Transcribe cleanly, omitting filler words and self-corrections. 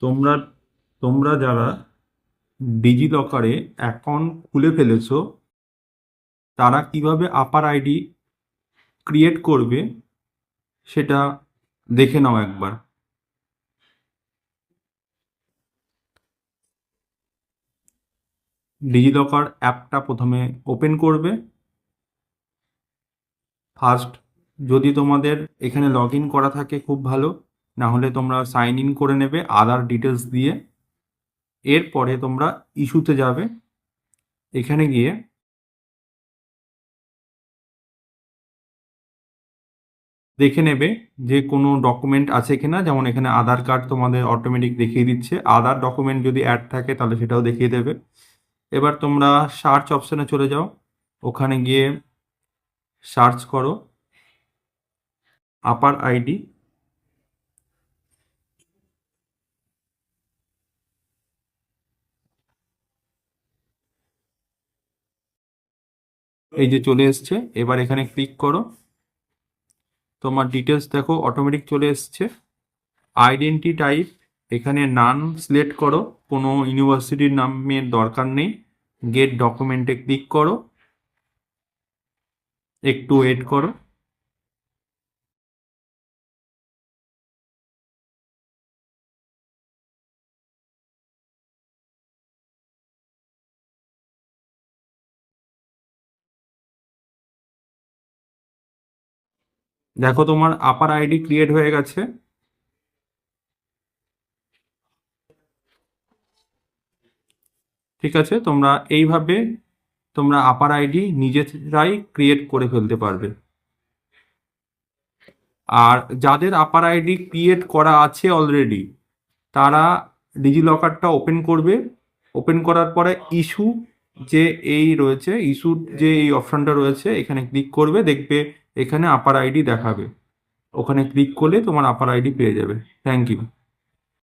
তোমরা তোমরা যারা ডিজিলকারে অ্যাকাউন্ট খুলে ফেলেছো তারা কিভাবে আপার আইডি ক্রিয়েট করবে সেটা দেখে নাও একবার। ডিজিলকার অ্যাপটা প্রথমে ওপেন করবে। ফার্স্ট যদি তোমাদের এখানে লগ ইন করা থাকে খুব ভালো, না হলে তোমরা সাইন ইন করে নেবে আধার ডিটেলস দিয়ে। এরপরে তোমরা ইস্যুতে যাবে। এখানে গিয়ে দেখে নেবে যে কোনো ডকুমেন্ট আছে কিনা, যেমন এখানে আধার কার্ড তোমাদের অটোমেটিক দেখিয়ে দিচ্ছে। আধার ডকুমেন্ট যদি অ্যাড থাকে তাহলে সেটাও দেখিয়ে দেবে। এবার তোমরা সার্চ অপশানে চলে যাও, ওখানে গিয়ে সার্চ করো আপার আইডি। এই যে চলে এসছে, এবার এখানে ক্লিক করো। তোমার ডিটেলস দেখো অটোমেটিক চলে এসছে। আইডেন্টি টাইপ এখানে নান সিলেক্ট করো, কোনো ইউনিভার্সিটির নামের দরকার নেই। গেট ডকুমেন্টে ক্লিক করো, একটু ওয়েট করো। দেখো তোমার আপার আইডি ক্রিয়েট হয়ে গেছে। ঠিক আছে, তোমরা এইভাবে তোমরা আপার আইডি নিজেরাই ক্রিয়েট করে ফেলতে পারবে। আর যাদের আপার আইডি ক্রিয়েট করা আছে অলরেডি, তারা ডিজিলকারটা ওপেন করবে। ওপেন করার পরে ইস্যু যে এই রয়েছে, ইস্যুর যে এই অপশানটা রয়েছে এখানে ক্লিক করবে, দেখবে এখানে আপার আইডি দেখাবে। ওখানে ক্লিক করলে তোমার আপার আইডি পেয়ে যাবে। Thank you.